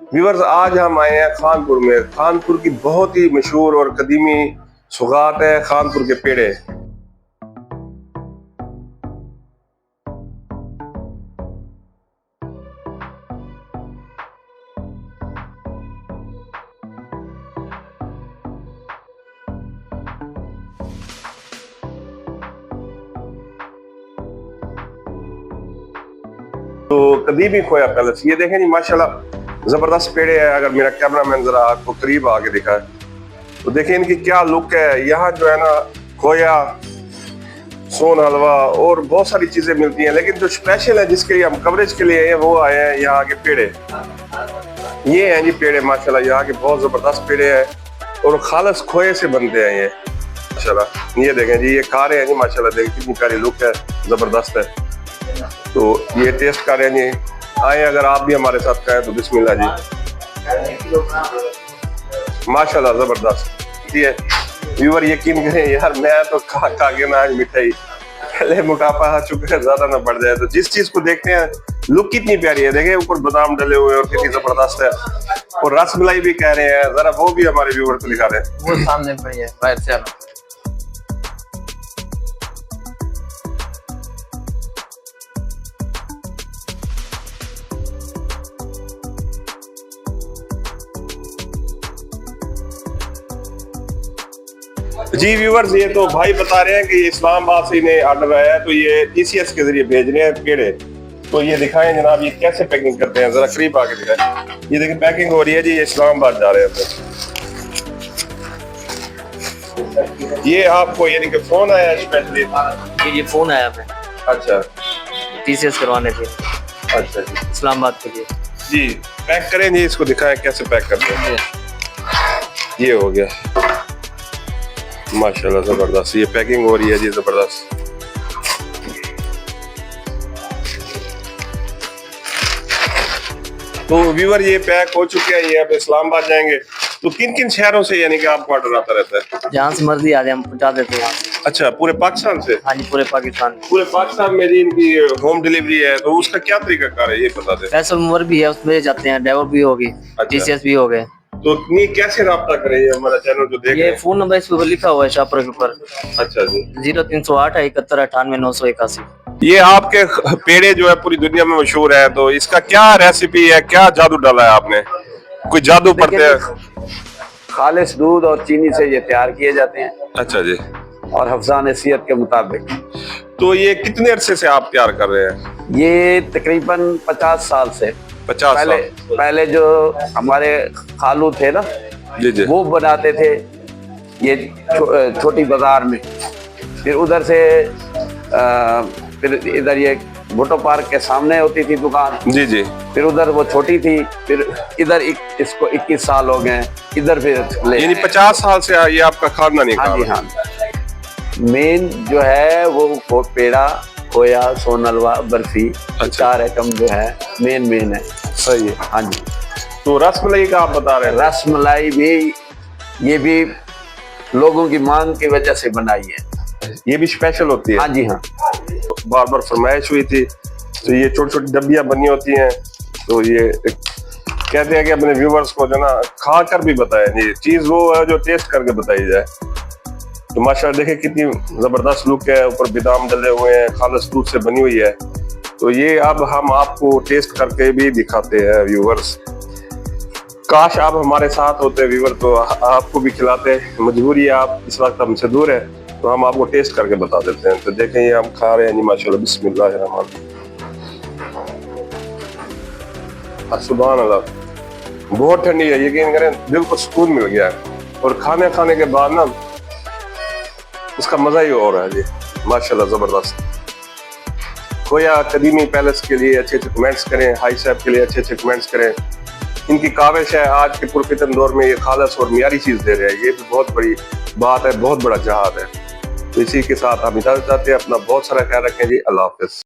Viewers, आज हम आए हैं खानपुर में। खानपुर की बहुत ही मशहूर और कदीमी सौगात है खानपुर के पेड़े। तो कदीमी खोया पैलेस, ये देखें जी माशाल्लाह जबरदस्त पेड़े है। अगर मेरा कैमरामैन जरा आपको करीब आके दिखाए तो देखें इनकी क्या लुक है। यहाँ जो है ना खोया, सोन हलवा और बहुत सारी चीजें मिलती हैं, लेकिन जो स्पेशल है जिसके लिए हम कवरेज के लिए आए हैं वो आए हैं यहाँ के पेड़े। ये हैं जी पेड़े माशाल्लाह, यहाँ के बहुत जबरदस्त पेड़े हैं और खालस खोए से बनते हैं ये माशाल्लाह। ये देखें जी, ये खा रहे हैं जी माशाल्लाह, देखें कितनी प्यारी लुक है, जबरदस्त है। तो ये टेस्ट कर रहे हैं जी, आए अगर आप भी हमारे साथ खाएं तो बिस्मिल्लाह जी, माशाल्लाह जबरदस्त। ये व्यूअर यकीन करें यार, मैं तो खा के ना आज मिठाई, पहले मोटापा आ चुका है, ज्यादा ना बढ़ जाए। तो जिस चीज को देखते हैं लुक कितनी प्यारी है, देखें ऊपर बादाम डले हुए और कितनी जबरदस्त है। और रसमलाई भी कह रहे हैं, जरा वो भी हमारे व्यूअर को दिखा रहे हैं। वो सामने पड़ी है बाहर से आना। जी व्यूअर्स, ये तो भाई बता रहे हैं कि इस्लामाबाद से इन्हें ऑर्डर आया है, तो ये TCS के जरिए भेज रहे हैं पेड़े। तो ये दिखाएं जनाब, ये कैसे पैकिंग करते हैं, जरा करीब आके दिखाएं। ये देखिए पैकिंग हो रही है जी, ये इस्लामाबाद जा रहे हैं। ये आपको यानी कि फोन आया स्पेशली? ये फोन आया है। अच्छा, TCS करवाने के। अच्छा जी, इस्लामाबाद के लिए जी। पैक करें जी, इसको दिखाएं कैसे पैक करते हैं। ये हो गया माशाल्लाह जबरदस्त, ये पैकिंग हो रही है जी जबरदस्त। तो व्यूअर ये पैक हो चुके हैं, ये अब इस्लामाबाद जाएंगे। तो किन किन शहरों से यानी कि आपको ऑर्डर आता रहता है? जहाँ से मर्जी आ जाए हम पहुँचा देते हैं। अच्छा, पूरे पाकिस्तान से? हाँ जी, पूरे पाकिस्तान। पूरे पाकिस्तान में जी इनकी होम डिलीवरी है, तो उसका क्या तरीका कार है ये बता दें। पैसे उम्र भी है, उसमें जाते हैं, ड्राइवर भी होगी, TCS भी हो गए। तो नहीं कैसे रब्ता करें, ये हमारा चैनल जो देख रहे ये हैं? फोन नंबर इस पर लिखा हुआ है शॉपर के ऊपर। अच्छा जी, 0308 71 98 981। ये आपके पेड़े जो है पूरी दुनिया में मशहूर है, तो इसका क्या रेसिपी है, क्या जादू डाला है आपने? कोई जादू पड़ते हैं? खालिश दूध और चीनी से ये तैयार किए जाते हैं। अच्छा जी। और हफ्ज़ान सेहत के मुताबिक। तो ये कितने अरसे से आप तैयार कर रहे हैं? ये तकरीबन 50 साल से। 50 साल? पहले जो हमारे खालू थे ना, जी जी, वो बनाते थे ये छोटी बाजार में। फिर उधर से फिर इधर ये भुट्टो पार्क के सामने होती थी दुकान। जी जी। फिर उधर वो छोटी थी, फिर इधर इसको 21 साल हो गए, इधर फिर यानी 50 साल से ये आपका खानदानी हाँ काम जी है? हाँ। मेन जो है वो पेड़ा, खोया, सोन हलवा, बर्फी, अच्छा। 4 आइटम जो है मेन है। सही है। हाँ जी। तो रसमलाई का आप बता रहे हैं? रसमलाई भी ये भी लोगों की मांग की वजह से बनाई है। ये भी स्पेशल होती है? हाँ जी हाँ। बार बार फरमाइश हुई थी, तो ये छोटी छोटी डब्बियां बनी होती हैं। तो ये कहते हैं कि अपने व्यूवर्स को जो ना खा कर भी बताएं, ये चीज वो है जो टेस्ट करके बताई जाए। तो माशाल्लाह देखिए कितनी जबरदस्त लुक है, ऊपर बादाम डले हुए हैं, खालिश दूध से बनी हुई है। तो ये अब हम आपको टेस्ट करके भी दिखाते हैं व्यूवर्स। काश आप हमारे साथ होते व्यूवर, तो आपको भी खिलाते। मजबूरी है, आप इस वक्त हमसे दूर है, तो हम आपको टेस्ट करके बता देते हैं। तो देखें ये हम खा रहे हैं जी माशाल्लाह, बिस्मिल्लाहिर्रहमान। सुभान अल्लाह, बहुत ठंडी है, यकीन करें दिल को सुकून मिल गया है। और खाने के बाद ना उसका मजा ही और है जी माशाल्लाह जबरदस्त। खोया कदीमी पैलेस के लिए अच्छे कमेंट्स करें, हाई साहब के लिए अच्छे कमेंट्स करें। इनकी काविश है, आज के पुरफितन दौर में ये खालस और मियारी चीज दे रहे हैं, ये भी बहुत बड़ी बात है, बहुत बड़ा जहाद है। तो इसी के साथ हम इजाजत चाहते हैं। अपना बहुत सारा ख्याल रखें जी, अल्लाह हाफिज।